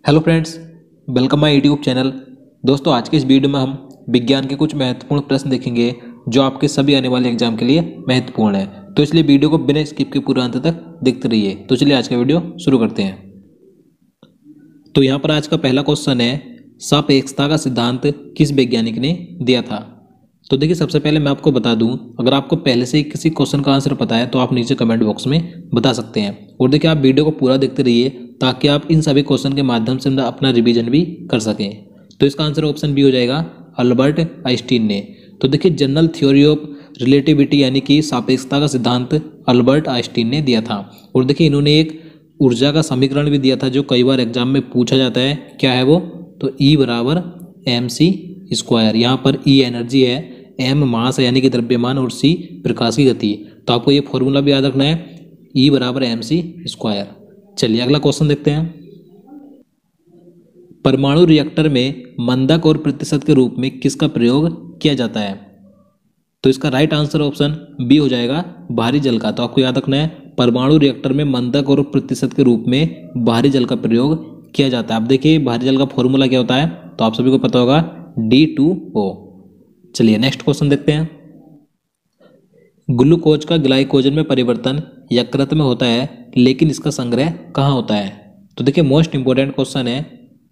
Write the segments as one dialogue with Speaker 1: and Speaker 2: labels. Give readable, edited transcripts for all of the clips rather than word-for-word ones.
Speaker 1: Hello friends, welcome my YouTube channel. दोस्तों, आज के इस वीडियो में हम विज्ञान के कुछ महत्वपूर्ण प्रश्न देखेंगे जो आपके सभी आने वाले एग्जाम के लिए महत्वपूर्ण है। तो इसलिए वीडियो को बिना स्किप के पूरा अंत तक देखते रहिए। तो चलिए आज का वीडियो शुरू करते हैं। तो यहाँ पर आज का पहला क्वेश्चन है, सापेक्षता का सिद्धांत किस वैज्ञानिक ने दिया था। तो देखिए, सबसे पहले मैं आपको बता दूं, अगर आपको पहले से ही किसी क्वेश्चन का आंसर पता है तो आप नीचे कमेंट बॉक्स में बता सकते हैं। और देखिए, आप वीडियो को पूरा देखते रहिए ताकि आप इन सभी क्वेश्चन के माध्यम से अपना रिवीजन भी कर सकें। तो इसका आंसर ऑप्शन बी हो जाएगा, अल्बर्ट आइंस्टीन ने। तो देखिए, जनरल थ्योरी ऑफ रिलेटिविटी यानी कि सापेक्षता का सिद्धांत अल्बर्ट आइंस्टीन ने दिया था। और देखिए, इन्होंने एक ऊर्जा का समीकरण भी दिया था जो कई बार एग्जाम में पूछा जाता है। क्या है वो? तो E बराबर mc²। यहाँ पर E एनर्जी है, m मास है यानी कि द्रव्यमान, और c प्रकाश की गति। तो आपको ये फॉर्मूला भी याद रखना है, E बराबर mc²। चलिए अगला क्वेश्चन देखते हैं। परमाणु रिएक्टर में मंदक और प्रतिशत के रूप में किसका प्रयोग किया जाता है। तो इसका राइट आंसर ऑप्शन बी हो जाएगा, भारी जल का। तो आपको याद रखना है, परमाणु रिएक्टर में मंदक और प्रतिशत के रूप में भारी जल का प्रयोग किया जाता है। अब देखिए, भारी जल का फॉर्मूला क्या होता है, तो आप सभी को पता होगा, D2O। चलिए नेक्स्ट क्वेश्चन देखते हैं। ग्लूकोज का ग्लाइकोजन में परिवर्तन यकृत में होता है, लेकिन इसका संग्रह कहाँ होता है। तो देखिए, मोस्ट इंपोर्टेंट क्वेश्चन है।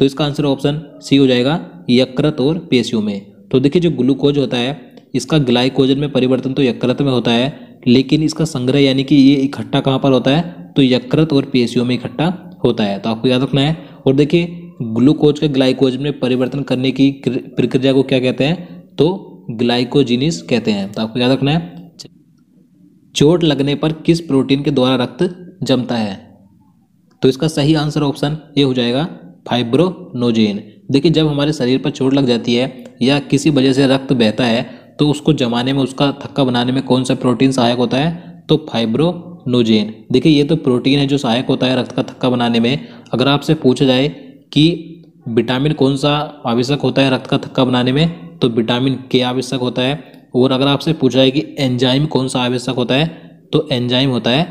Speaker 1: तो इसका आंसर ऑप्शन सी हो जाएगा, यकृत और पेशियों में। तो देखिए, जो ग्लूकोज होता है इसका ग्लाइकोजन में परिवर्तन तो यकृत में होता है, लेकिन इसका संग्रह यानी कि ये इकट्ठा कहाँ पर होता है, तो यकृत और पेशियों में इकट्ठा होता है। तो आपको याद रखना है। और देखिए, ग्लूकोज के ग्लाइकोजन में परिवर्तन करने की प्रक्रिया को क्या कहते हैं, तो ग्लाइकोजिनिस कहते हैं। तो आपको याद रखना है। चोट लगने पर किस प्रोटीन के द्वारा रक्त जमता है। तो इसका सही आंसर ऑप्शन ए हो जाएगा, फाइब्रोनोजेन। देखिए, जब हमारे शरीर पर चोट लग जाती है या किसी वजह से रक्त बहता है तो उसको जमाने में, उसका थक्का बनाने में कौन सा प्रोटीन सहायक होता है, तो फाइब्रोनोजेन। देखिए, ये तो प्रोटीन है जो सहायक होता है रक्त का थक्का बनाने में। अगर आपसे पूछा जाए कि विटामिन कौन सा आवश्यक होता है रक्त का थक्का बनाने में, तो विटामिन के आवश्यक होता है। और अगर आपसे पूछा जाए कि एंजाइम कौन सा आवश्यक होता है, तो एंजाइम होता है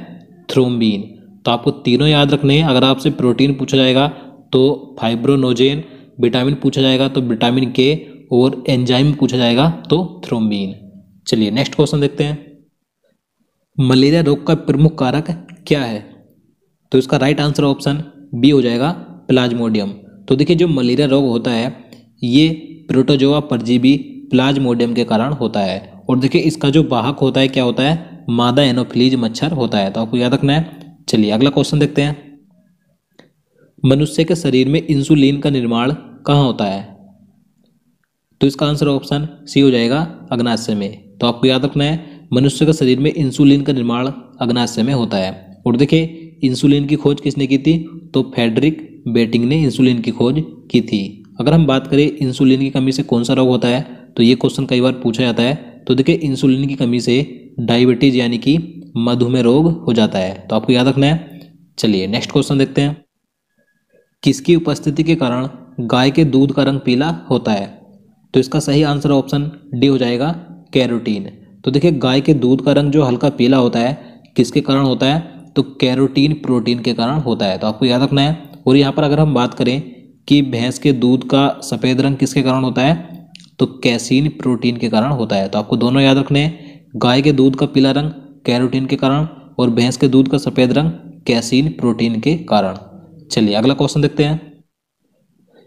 Speaker 1: थ्रोम्बिन। तो आपको तीनों याद रखने हैं। अगर आपसे प्रोटीन पूछा जाएगा तो फाइब्रोनोजेन, विटामिन पूछा जाएगा तो विटामिन के, और एंजाइम पूछा जाएगा तो थ्रोम्बिन। चलिए नेक्स्ट क्वेश्चन देखते हैं। मलेरिया रोग का प्रमुख कारक क्या है। तो इसका राइट आंसर ऑप्शन बी हो जाएगा, प्लाज्मोडियम। तो देखिए, जो मलेरिया रोग होता है ये प्रोटोजोआ परजीवी प्लाज्मोडियम के कारण होता है। और देखिए, इसका जो वाहक होता है क्या होता है, मादा एनोफिलीज मच्छर होता है। तो आपको याद रखना है। चलिए अगला क्वेश्चन देखते हैं। मनुष्य के शरीर में इंसुलिन का निर्माण कहाँ होता है। तो इसका आंसर ऑप्शन सी हो जाएगा, अग्नाशय में। तो आपको याद रखना है, मनुष्य के शरीर में इंसुलिन का निर्माण अग्नाशय में होता है। और देखिए, इंसुलिन की खोज किसने की थी, तो फ्रेडरिक बेटिंग ने इंसुलिन की खोज की थी। अगर हम बात करें इंसुलिन की कमी से कौन सा रोग होता है, तो ये क्वेश्चन कई बार पूछा जाता है। तो देखिए, इंसुलिन की कमी से डायबिटीज यानी कि मधुमेह रोग हो जाता है। तो आपको याद रखना है। चलिए नेक्स्ट क्वेश्चन देखते हैं। किसकी उपस्थिति के कारण गाय के दूध का रंग पीला होता है। तो इसका सही आंसर ऑप्शन डी हो जाएगा, कैरोटीन। तो देखिए, गाय के दूध का रंग जो हल्का पीला होता है किसके कारण होता है, तो कैरोटीन प्रोटीन के कारण होता है। तो आपको याद रखना है। और यहाँ पर अगर हम बात करें कि भैंस के दूध का सफ़ेद रंग किसके कारण होता है, तो कैसीन प्रोटीन के कारण होता है। तो आपको दोनों याद रखने हैं, गाय के दूध का पीला रंग कैरोटीन के कारण, और भैंस के दूध का सफ़ेद रंग कैसीन प्रोटीन के कारण। चलिए अगला क्वेश्चन देखते हैं।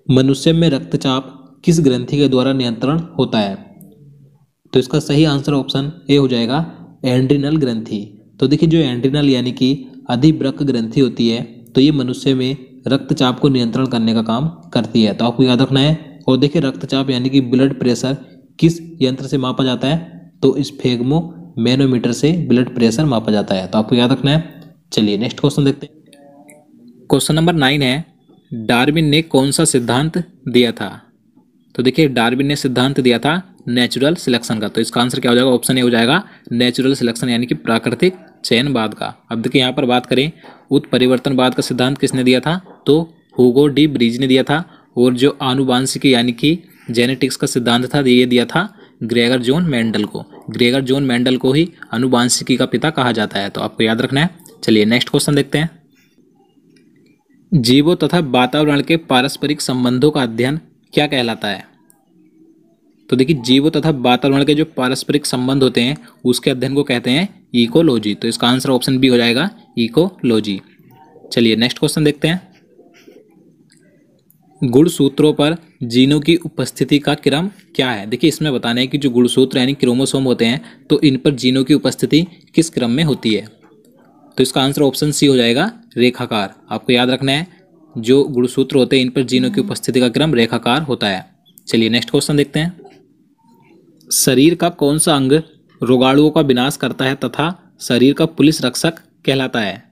Speaker 1: मनुष्य में रक्तचाप किस ग्रंथि के द्वारा नियंत्रण होता है। तो इसका सही आंसर ऑप्शन ए हो जाएगा, एंड्रिनल ग्रंथि। तो देखिए, जो एंड्रिनल यानी कि अधिवृक्क ग्रंथि होती है, तो ये मनुष्य में रक्तचाप को नियंत्रण करने का काम करती है। तो आपको याद रखना है। और देखिए, रक्तचाप यानी कि ब्लड प्रेशर किस यंत्र से मापा जाता है, तो स्फेग्मो मैनोमीटर से ब्लड प्रेशर मापा जाता है। तो आपको याद रखना है। चलिए नेक्स्ट क्वेश्चन देखते हैं। क्वेश्चन नंबर 9 है, डार्विन ने कौन सा सिद्धांत दिया था। तो देखिए, डार्विन ने सिद्धांत दिया था नेचुरल सिलेक्शन का। तो इसका आंसर क्या हो जाएगा, ऑप्शन ए हो जाएगा, नेचुरल सिलेक्शन यानी कि प्राकृतिक चयनवाद का। अब देखिए, यहाँ पर बात करें उत्परिवर्तनवाद का सिद्धांत किसने दिया था, तो हुगो डी ब्रीज ने दिया था। और जो आनुवांशिकी यानी कि जेनेटिक्स का सिद्धांत था ये दिया था ग्रेगर जॉन मेंडल को। ग्रेगर जॉन मेंडल को ही आनुवांशिकी का पिता कहा जाता है। तो आपको याद रखना है। चलिए नेक्स्ट क्वेश्चन देखते हैं। जीवों तथा वातावरण के पारस्परिक संबंधों का अध्ययन क्या कहलाता है? तो देखिए, जीवों तथा वातावरण के जो पारस्परिक संबंध होते हैं उसके अध्ययन को कहते हैं इकोलॉजी। तो इसका आंसर ऑप्शन बी हो जाएगा, इकोलॉजी। चलिए नेक्स्ट क्वेश्चन देखते हैं। गुणसूत्रों पर जीनों की उपस्थिति का क्रम क्या है? देखिए, इसमें बताना है कि जो गुणसूत्र यानी क्रोमोसोम होते हैं तो इन पर जीनों की उपस्थिति किस क्रम में होती है? तो इसका आंसर ऑप्शन सी हो जाएगा, रेखाकार। आपको याद रखना है, जो गुणसूत्र होते हैं इन पर जीनों की उपस्थिति का क्रम रेखाकार होता है। चलिए नेक्स्ट क्वेश्चन देखते हैं। शरीर का कौन सा अंग रोगाणुओं का विनाश करता है तथा शरीर का पुलिस रक्षक कहलाता है?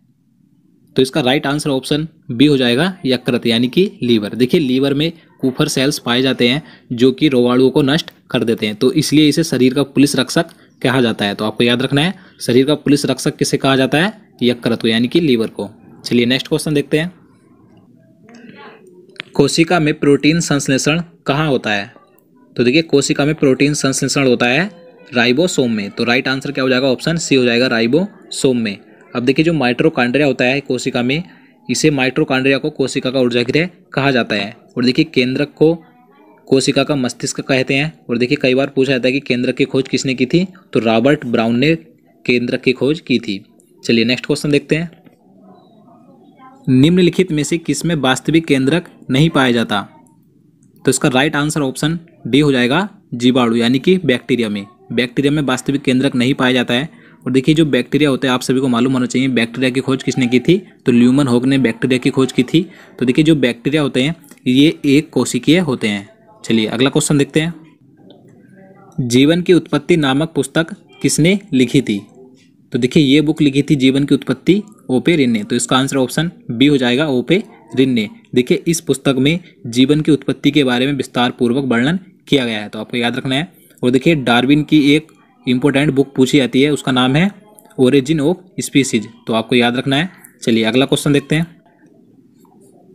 Speaker 1: तो इसका राइट आंसर ऑप्शन बी हो जाएगा, यकृत यानी कि लीवर। देखिए, लीवर में कुफर सेल्स पाए जाते हैं जो कि रोगाणुओं को नष्ट कर देते हैं, तो इसलिए इसे शरीर का पुलिस रक्षक कहा जाता है। तो आपको याद रखना है, शरीर का पुलिस रक्षक किसे कहा जाता है? यकृत को यानी कि लीवर को। चलिए नेक्स्ट क्वेश्चन देखते हैं। कोशिका में प्रोटीन संश्लेषण कहाँ होता है? तो देखिए, कोशिका में प्रोटीन संश्लेषण होता है राइबोसोम में। तो राइट आंसर क्या हो जाएगा? ऑप्शन सी हो जाएगा, राइबोसोम में। अब देखिए, जो माइटोकॉन्ड्रिया होता है कोशिका में, इसे माइटोकॉन्ड्रिया को कोशिका का ऊर्जा गृह कहा जाता है। और देखिए, केंद्रक को कोशिका का मस्तिष्क कहते हैं। और देखिए, कई बार पूछा जाता है कि केंद्रक की खोज किसने की थी? तो रॉबर्ट ब्राउन ने केंद्रक की खोज की थी। चलिए नेक्स्ट क्वेश्चन देखते हैं। निम्नलिखित में से किसमें वास्तविक केंद्रक नहीं पाया जाता? तो इसका राइट आंसर ऑप्शन डी हो जाएगा, जीवाणु यानी कि बैक्टीरिया में। बैक्टीरिया में वास्तविक केंद्रक नहीं पाया जाता है। और देखिए, जो बैक्टीरिया होते हैं आप सभी को मालूम होना चाहिए, बैक्टीरिया की खोज किसने की थी? तो ल्यूमन होग ने बैक्टीरिया की खोज की थी। तो देखिए, जो बैक्टीरिया होते हैं ये एक कोशिकीय होते हैं। चलिए अगला क्वेश्चन देखते हैं। जीवन की उत्पत्ति नामक पुस्तक किसने लिखी थी? तो देखिए, ये बुक लिखी थी जीवन की उत्पत्ति ओपे रिन ने। तो इसका आंसर ऑप्शन बी हो जाएगा, ओपे रिन ने। देखिए, इस पुस्तक में जीवन की उत्पत्ति के बारे में विस्तार पूर्वक वर्णन किया गया है, तो आपको याद रखना है। और देखिए, डार्विन की एक इंपॉर्टेंट बुक पूछी जाती है, उसका नाम है ओरिजिन ऑफ स्पीसीज, तो आपको याद रखना है। चलिए अगला क्वेश्चन देखते हैं।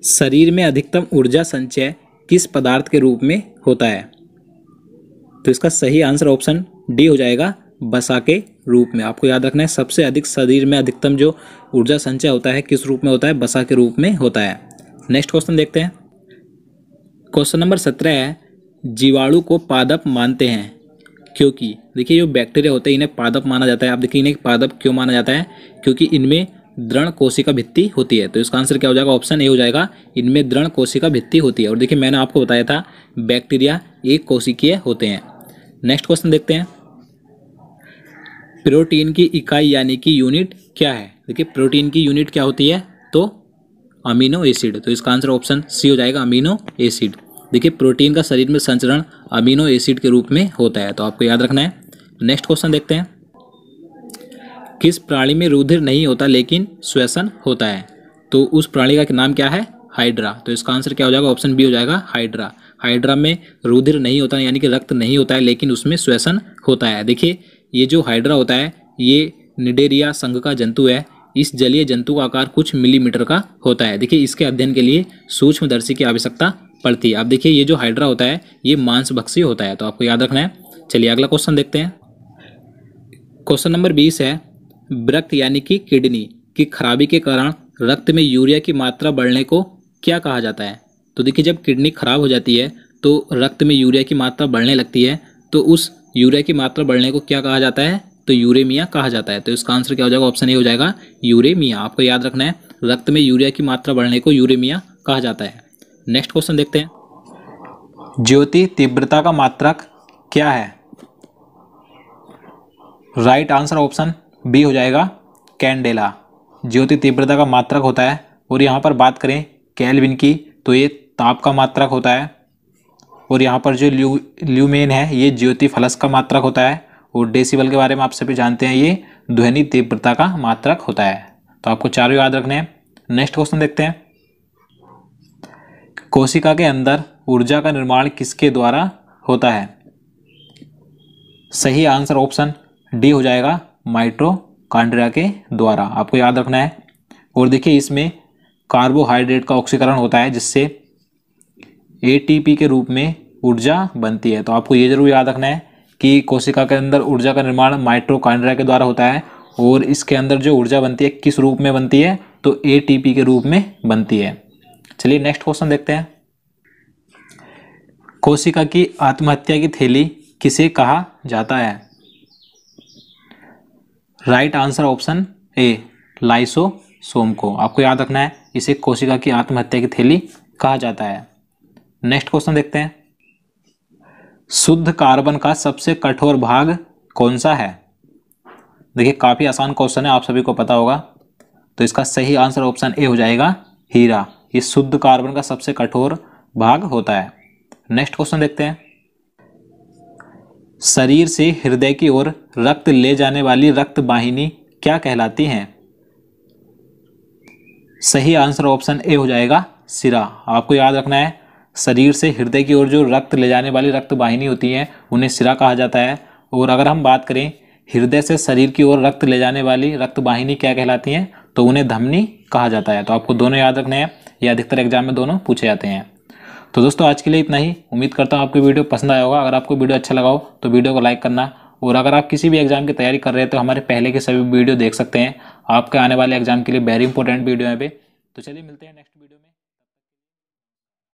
Speaker 1: शरीर में अधिकतम ऊर्जा संचय किस पदार्थ के रूप में होता है? तो इसका सही आंसर ऑप्शन डी हो जाएगा, वसा के रूप में। आपको याद रखना है, सबसे अधिक शरीर में अधिकतम जो ऊर्जा संचय होता है किस रूप में होता है? वसा के रूप में होता है। नेक्स्ट क्वेश्चन देखते हैं। क्वेश्चन नंबर 17 है, जीवाणु को पादप मानते हैं क्योंकि? देखिए, जो बैक्टीरिया होते हैं इन्हें पादप माना जाता है। आप देखिए, इन्हें पादप क्यों माना जाता है? क्योंकि इनमें दृढ़ कोशिका भित्ति होती है। तो इसका आंसर क्या हो जाएगा? ऑप्शन ए हो जाएगा, इनमें दृढ़ कोशिका भित्ति होती है। और देखिए, मैंने आपको बताया था बैक्टीरिया एक कोशिकीय होते हैं। नेक्स्ट क्वेश्चन देखते हैं। प्रोटीन की इकाई यानी कि यूनिट क्या है? देखिए, प्रोटीन की यूनिट क्या होती है? तो अमीनो एसिड। तो इसका आंसर ऑप्शन सी हो जाएगा, अमीनो एसिड। देखिए, प्रोटीन का शरीर में संचरण अमीनो एसिड के रूप में होता है, तो आपको याद रखना है। नेक्स्ट क्वेश्चन देखते हैं। किस प्राणी में रुधिर नहीं होता लेकिन श्वसन होता है? तो उस प्राणी का नाम क्या है? हाइड्रा। तो इसका आंसर क्या हो जाएगा? ऑप्शन बी हो जाएगा, हाइड्रा। हाइड्रा में रुधिर नहीं होता यानी कि रक्त नहीं होता है, लेकिन उसमें श्वसन होता है। देखिए, ये जो हाइड्रा होता है ये निडेरिया संघ का जंतु है। इस जलीय जंतु का आकार कुछ मिलीमीटर का होता है। देखिए, इसके अध्ययन के लिए सूक्ष्मदर्शी की आवश्यकता पड़ती है। आप देखिए, ये जो हाइड्रा होता है ये मांसभक्षी होता है, तो आपको याद रखना है। चलिए अगला क्वेश्चन देखते हैं। क्वेश्चन नंबर 20 है, वृक्क यानी कि किडनी की खराबी के कारण रक्त में यूरिया की मात्रा बढ़ने को क्या कहा जाता है? तो देखिए, जब किडनी खराब हो जाती है तो रक्त में यूरिया की मात्रा बढ़ने लगती है, तो उस यूरिया की मात्रा बढ़ने को क्या कहा जाता है? तो यूरेमिया कहा जाता है। तो इसका आंसर क्या हो जाएगा? ऑप्शन ए हो जाएगा, यूरेमिया। आपको याद रखना है, रक्त में यूरिया की मात्रा बढ़ने को यूरेमिया कहा जाता है। नेक्स्ट क्वेश्चन देखते हैं। ज्योति तीव्रता का मात्रक क्या है? राइट आंसर ऑप्शन बी हो जाएगा, कैंडेला। ज्योति तीव्रता का मात्रक होता है। और यहाँ पर बात करें केल्विन की तो ये ताप का मात्रक होता है। और यहाँ पर जो ल्यूमेन है ये ज्योति फलस का मात्रक होता है। और डेसिबल के बारे में आप सभी जानते हैं, ये ध्वनि तीव्रता का मात्रक होता है। तो आपको चारों याद रखने हैं। नेक्स्ट क्वेश्चन देखते हैं। कोशिका के अंदर ऊर्जा का निर्माण किसके द्वारा होता है? सही आंसर ऑप्शन डी हो जाएगा, माइटोकॉन्ड्रिया के द्वारा। आपको याद रखना है। और देखिए, इसमें कार्बोहाइड्रेट का ऑक्सीकरण होता है जिससे एटीपी के रूप में ऊर्जा बनती है। तो आपको ये जरूर याद रखना है कि कोशिका के अंदर ऊर्जा का निर्माण माइटोकॉन्ड्रिया के द्वारा होता है। और इसके अंदर जो ऊर्जा बनती है किस रूप में बनती है? तो एटीपी के रूप में बनती है। चलिए नेक्स्ट क्वेश्चन देखते हैं। कोशिका की आत्महत्या की थैली किसे कहा जाता है? Right answer option A, lysosome को। आपको याद रखना है, इसे कोशिका की आत्महत्या की थैली कहा जाता है। नेक्स्ट क्वेश्चन देखते हैं। शुद्ध कार्बन का सबसे कठोर भाग कौन सा है? देखिए काफी आसान क्वेश्चन है, आप सभी को पता होगा। तो इसका सही आंसर ऑप्शन ए हो जाएगा, हीरा। ये शुद्ध कार्बन का सबसे कठोर भाग होता है। नेक्स्ट क्वेश्चन देखते हैं। शरीर से हृदय की ओर रक्त ले जाने वाली रक्त वाहिनी क्या कहलाती हैं? सही आंसर ऑप्शन ए हो जाएगा, सिरा। आपको याद रखना है, शरीर से हृदय की ओर जो रक्त ले जाने वाली रक्त वाहिनी होती है उन्हें सिरा कहा जाता है। और अगर हम बात करें हृदय से शरीर की ओर रक्त ले जाने वाली रक्त वाहिनी क्या कहलाती हैं, तो उन्हें धमनी कहा जाता है। तो आपको दोनों याद रखने हैं, ये अधिकतर एग्जाम में दोनों पूछे जाते हैं। तो दोस्तों आज के लिए इतना ही। उम्मीद करता हूँ आपको वीडियो पसंद आया होगा। अगर आपको वीडियो अच्छा लगा हो तो वीडियो को लाइक करना, और अगर आप किसी भी एग्जाम की तैयारी कर रहे हैं तो हमारे पहले के सभी वीडियो देख सकते हैं। आपके आने वाले एग्जाम के लिए वेरी इंपॉर्टेंट वीडियो है। तो चलिए मिलते हैं नेक्स्ट वीडियो में।